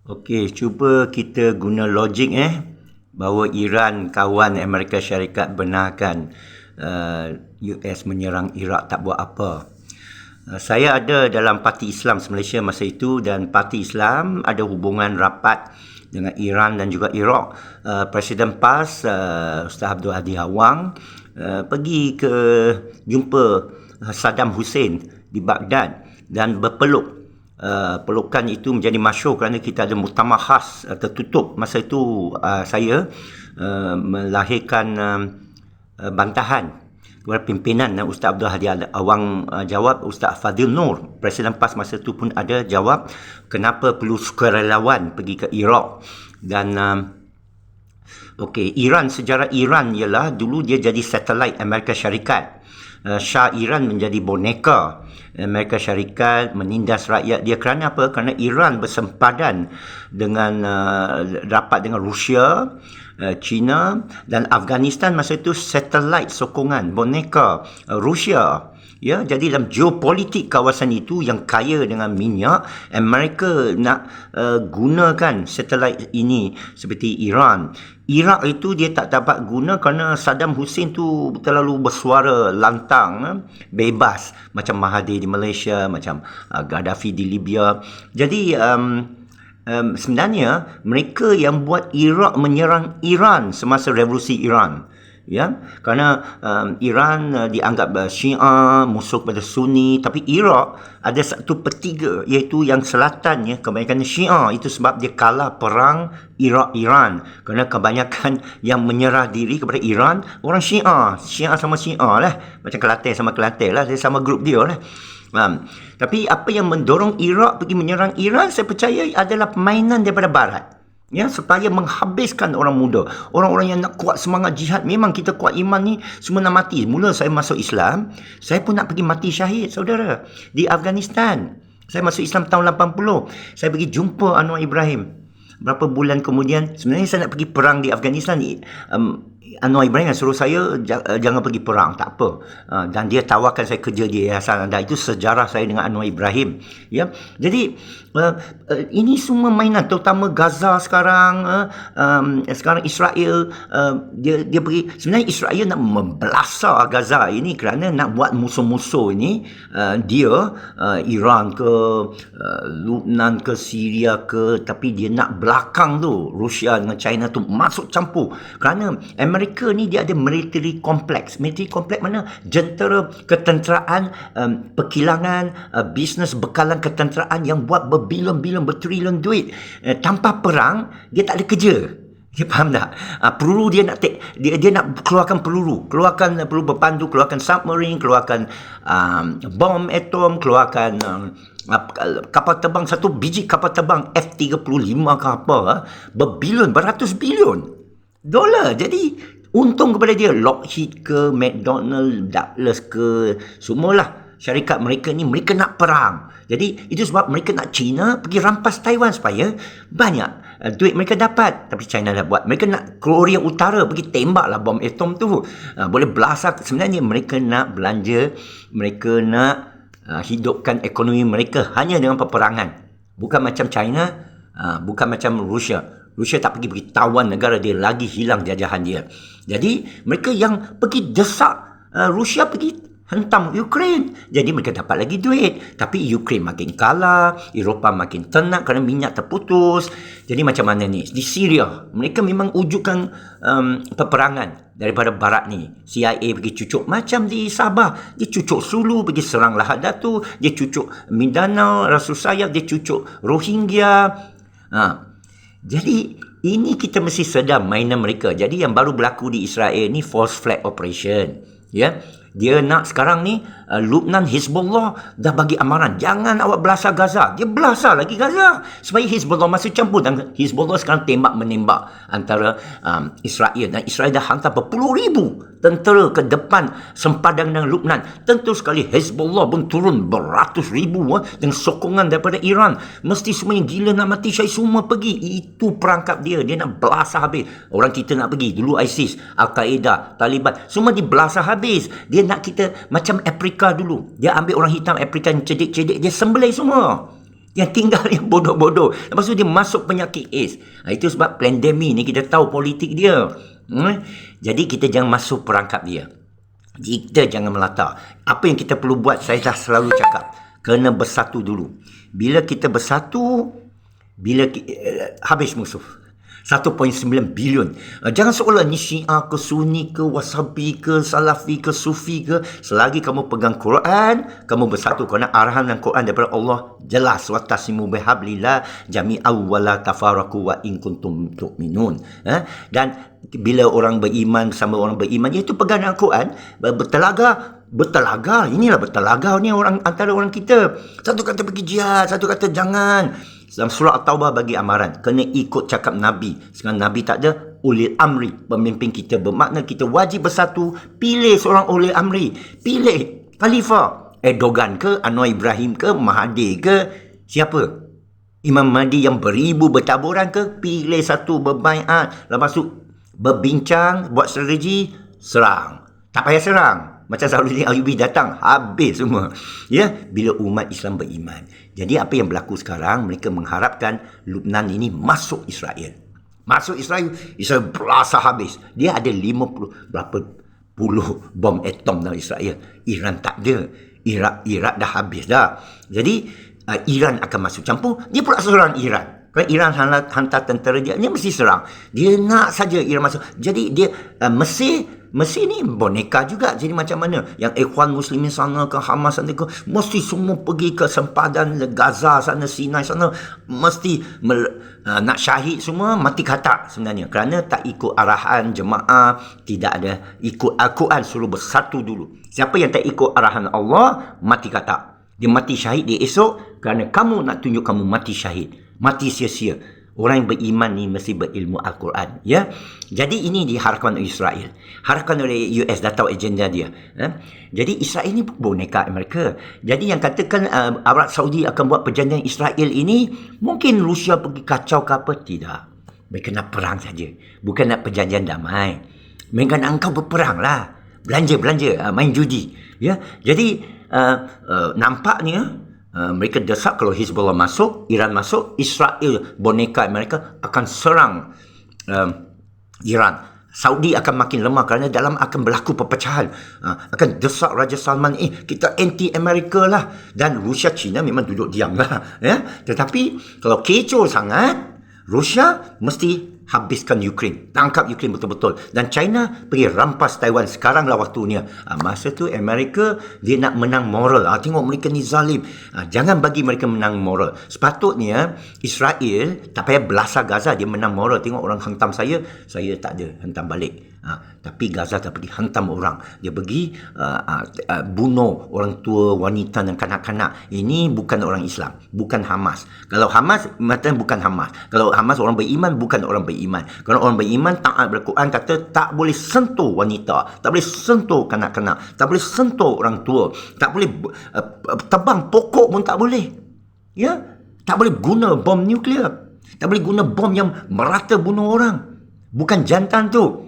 Okey, cuba kita guna logik bahawa Iran kawan Amerika Syarikat benarkan US menyerang Iraq tak buat apa. Saya ada dalam Parti Islam Malaysia masa itu dan Parti Islam ada hubungan rapat dengan Iran dan juga Iraq. Presiden PAS Ustaz Abdul Hadi Awang pergi ke jumpa Saddam Hussein di Baghdad dan berpeluk. Pelukan itu menjadi masyhur kerana kita ada muktamar khas tertutup. Masa itu saya melahirkan bantahan kepada pimpinan Ustaz Abdul Hadi Awang. Jawab Ustaz Fadil Nur, Presiden PAS masa itu pun ada jawab kenapa perlu sukarelawan pergi ke Iraq. Dan Iran, sejarah Iran ialah dulu dia jadi satelit Amerika Syarikat. Shah Iran menjadi boneka Amerika Syarikat, menindas rakyat dia. Kerana apa? Kerana Iran bersempadan dengan rapat dengan Rusia, China dan Afghanistan masa itu satelit sokongan boneka Rusia. Ya, jadi dalam geopolitik kawasan itu yang kaya dengan minyak, Amerika nak gunakan satelit ini seperti Iran. Iraq itu dia tak dapat guna kerana Saddam Hussein tu terlalu bersuara lantang, bebas, macam Mahathir di Malaysia, macam Gaddafi di Libya. Jadi sebenarnya mereka yang buat Iraq menyerang Iran semasa revolusi Iran. Ya, kerana Iran dianggap Syiah, musuh pada Sunni, tapi Iraq ada 1/3 iaitu yang selatan, ya, kebanyakan Syiah. Itu sebab dia kalah perang Iraq-Iran, kerana kebanyakan yang menyerah diri kepada Iran orang Syiah. Syiah sama Syiah lah, macam Kelantan sama Kelantan lah, dia sama grup dia lah. Tapi apa yang mendorong Iraq pergi menyerang Iran, saya percaya adalah permainan daripada Barat. Ya, supaya menghabiskan orang muda, orang-orang yang nak kuat semangat jihad. Memang kita kuat iman ni semua nak mati. Mula saya masuk Islam, saya pun nak pergi mati syahid, saudara, di Afghanistan. Saya masuk Islam tahun 80. Saya pergi jumpa Anwar Ibrahim. Berapa bulan kemudian, sebenarnya saya nak pergi perang di Afghanistan. Anwar Ibrahim suruh saya jangan pergi perang, tak apa. Dan dia tawarkan saya kerja di Yayasan Anda. Itu sejarah saya dengan Anwar Ibrahim. Ya, jadi ini semua mainan, terutama Gaza sekarang. Sekarang Israel dia pergi. Sebenarnya Israel nak membelasah Gaza ini kerana nak buat musuh-musuh ini. Dia Iran ke Lebanon ke Syria ke, tapi dia nak belakang tu Rusia dengan China tu masuk campur. Kerana Amerika ni dia ada military complex. Military complex mana? Jentera, ketenteraan, perkilangan, bisnes bekalan ketenteraan yang buat berbilion-bilion, bertrilion duit. Tanpa perang, dia tak ada kerja. Dia faham tak? Peluru dia nak dia nak keluarkan peluru, keluarkan peluru berpandu, keluarkan submarine, keluarkan bom atom, keluarkan kapal terbang, satu biji kapal terbang F-35 ke apa, berbilion, beratus bilion dolar. Jadi untung kepada dia. Lockheed ke, McDonald, Douglas ke, semualah syarikat mereka ni, mereka nak perang. Jadi itu sebab mereka nak China pergi rampas Taiwan supaya banyak duit mereka dapat. Tapi China dah buat. Mereka nak Korea Utara pergi tembaklah bom atom tu, boleh belasah. Sebenarnya mereka nak belanja, mereka nak hidupkan ekonomi mereka hanya dengan peperangan. Bukan macam China, bukan macam Rusia. Rusia tak pergi tawan negara dia, lagi hilang jajahan dia. Jadi mereka yang pergi desak Rusia pergi hentam Ukraine. Jadi mereka dapat lagi duit. Tapi Ukraine makin kalah, Eropah makin tenang kerana minyak terputus. Jadi macam mana ni? Di Syria, mereka memang wujudkan peperangan daripada Barat ni. CIA pergi cucuk macam di Sabah. Dia cucuk Sulu, pergi serang Lahad Datu. Dia cucuk Mindanao, Rasul Sayaf. Dia cucuk Rohingya. Jadi ini kita mesti sedar mainan mereka. Jadi yang baru berlaku di Israel ni false flag operation. Ya, dia nak sekarang ni Lebanon, Hezbollah dah bagi amaran, jangan awak belasah Gaza. Dia belasah lagi Gaza supaya Hezbollah masuk campur. Dan Hezbollah sekarang tembak-menembak antara Israel. Dan Israel dah hantar berpuluh ribu tentera ke depan sempadan dengan Lebanon. Tentu sekali Hezbollah pun turun beratus ribu dengan sokongan daripada Iran. Mesti semua yang gila nak mati syahid semua pergi. Itu perangkap dia. Dia nak belasah habis. Orang kita nak pergi. Dulu ISIS, Al-Qaeda, Taliban, semua dibelasah habis. Dia nak kita macam Afrika dulu. Dia ambil orang hitam Afrika yang cedik-cedik, dia sembelih semua. Yang tinggal yang bodoh-bodoh. Lepas tu dia masuk penyakit AIDS. Itu sebab pandemik ni kita tahu politik dia. Jadi kita jangan masuk perangkap dia. Kita jangan melata. Apa yang kita perlu buat, saya dah selalu cakap. Kena bersatu dulu. Bila kita bersatu, habis musuh. 1.9 bilion. Jangan seolah ni Syiah ke Sunni ke Wasabi ke Salafi ke Sufi ke, selagi kamu pegang Quran, kamu bersatu, kerana arahan dan Quran daripada Allah jelas, watasimu bihablillah jami'aw wala tafarraqu wa in kuntum tu'minun. Dan bila orang beriman sama orang beriman, iaitu pegang Al-Quran, bertelaga, inilah bertelaga ni orang antara orang kita. Satu kata pergi jihad, satu kata jangan. Dalam surah At-Taubah bagi amaran, kena ikut cakap Nabi. Sekarang Nabi tak ada, ulil amri, pemimpin kita. Bermakna kita wajib bersatu, pilih seorang ulil amri, pilih khalifah. Erdogan ke, Anwar Ibrahim ke, Mahathir ke, siapa? Imam Mahdi yang beribu bertaburan ke, pilih satu, berbaiat. Lepas tu berbincang, buat strategi, serang. Tak payah serang. Macam Zahruddin Ayyubi datang, habis semua. Ya, bila umat Islam beriman. Jadi apa yang berlaku sekarang, mereka mengharapkan Lubnan ini masuk Israel. Masuk Israel, Israel berasa habis. Dia ada 50 berapa puluh bom atom dalam Israel. Iran tak ada. Iraq dah habis dah. Jadi Iran akan masuk campur. Dia pula serang Iran. Kalau Iran hantar tentera dia mesti serang. Dia nak saja Iran masuk. Jadi dia Mesir ni boneka juga. Jadi macam mana? Yang Ikhwan Muslimin sana ke, Hamas sana ke, mesti semua pergi ke sempadan Gaza sana, Sinai sana. Mesti nak syahid semua, mati katak sebenarnya. Kerana tak ikut arahan jemaah, tidak ada ikut Al-Quran, suruh bersatu dulu. Siapa yang tak ikut arahan Allah, mati katak. Dia mati syahid dia esok kerana kamu nak tunjuk kamu mati syahid. Mati sia-sia. Orang yang beriman ni mesti berilmu Al-Quran. Ya? Jadi ini diharapkan oleh Israel. Harapkan oleh US, dah tahu agenda dia. Jadi Israel ni boneka Amerika. Jadi yang katakan Arab Saudi akan buat perjanjian Israel ini, mungkin Rusia pergi kacau ke apa? Tidak. Mereka nak perang saja. Bukan nak perjanjian damai. Mereka nak engkau berperang lah. Belanja, main judi. Ya? Jadi nampaknya mereka desak kalau Hezbollah masuk, Iran masuk, Israel boneka mereka akan serang Iran. Saudi akan makin lemah kerana dalam akan berlaku perpecahan. Akan desak Raja Salman, kita anti-Amerika lah. Dan Rusia, China memang duduk diam lah. Ya? Tetapi kalau kecoh sangat, Rusia mesti habiskan Ukraine, tangkap Ukraine betul-betul. Dan China pergi rampas Taiwan. Sekaranglah waktunya. Masa tu Amerika dia nak menang moral. Tengok mereka ni zalim. Jangan bagi mereka menang moral. Sepatutnya Israel tak payah belasah Gaza, dia menang moral. Tengok orang hantam saya tak ada hantam balik. Tapi Gaza tak pergi hantam orang. Dia pergi bunuh orang tua, wanita dan kanak-kanak. Ini bukan orang Islam, bukan Hamas. Kalau Hamas, macam bukan Hamas. Kalau Hamas orang beriman, bukan orang beriman. Kalau orang beriman, taat Al-Quran kata tak boleh sentuh wanita, tak boleh sentuh kanak-kanak, tak boleh sentuh orang tua, tak boleh tebang pokok pun tak boleh. Ya, tak boleh guna bom nuklear, tak boleh guna bom yang merata bunuh orang. Bukan jantan tu.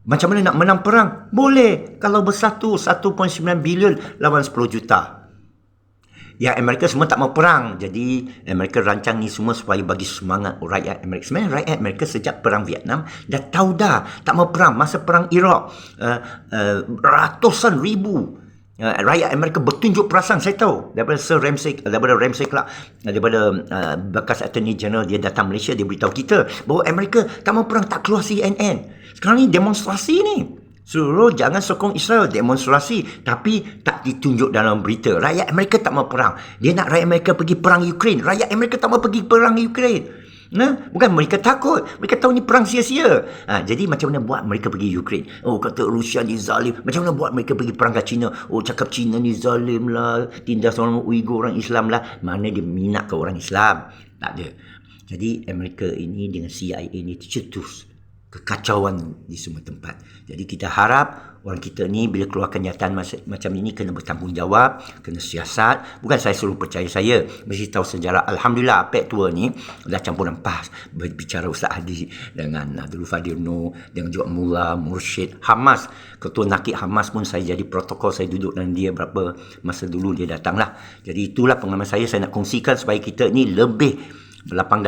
Macam mana nak menang perang? Boleh. Kalau bersatu 1.9 bilion lawan 10 juta. Ya, Amerika semua tak mau perang. Jadi, Amerika rancang ni semua supaya bagi semangat rakyat Amerika. Sebenarnya rakyat Amerika sejak perang Vietnam dah tahu dah tak mau perang. Masa perang Iraq, ratusan ribu rakyat Amerika bertunjuk perasaan. Saya tahu daripada Ramsey Clark, daripada bekas Attorney General, dia datang Malaysia, dia beritahu kita bahawa Amerika tak mau perang, tak keluar CNN. Sekarang ni demonstrasi ni. Suruh jangan sokong Israel, demonstrasi. Tapi tak ditunjuk dalam berita. Rakyat Amerika tak mau perang. Dia nak rakyat Amerika pergi perang Ukraine. Rakyat Amerika tak mau pergi perang Ukraine. Bukan mereka takut. Mereka tahu ni perang sia-sia. Jadi macam mana buat mereka pergi Ukraine? Kata Rusia ni zalim. Macam mana buat mereka pergi perang ke China? Cakap China ni zalim lah. Tindas orang Uyghur, orang Islam lah. Mana dia minat ke orang Islam? Tak ada. Jadi Amerika ini dengan CIA ni cetus. kekacauan di semua tempat. Jadi kita harap orang kita ni bila keluar kenyataan macam ini kena bertanggungjawab, kena siasat. Bukan saya suruh percaya saya, mesti tahu sejarah. Alhamdulillah APEC tua ni dah campur rempah berbicara Ustaz Hadi dengan Abdul Fadir Nur, dengan juga Mullah, Mursyid, Hamas. Ketua Nakib Hamas pun saya jadi protokol, saya duduk dengan dia berapa masa dulu dia datang lah. Jadi itulah pengalaman saya nak kongsikan supaya kita ni lebih berlapang dada.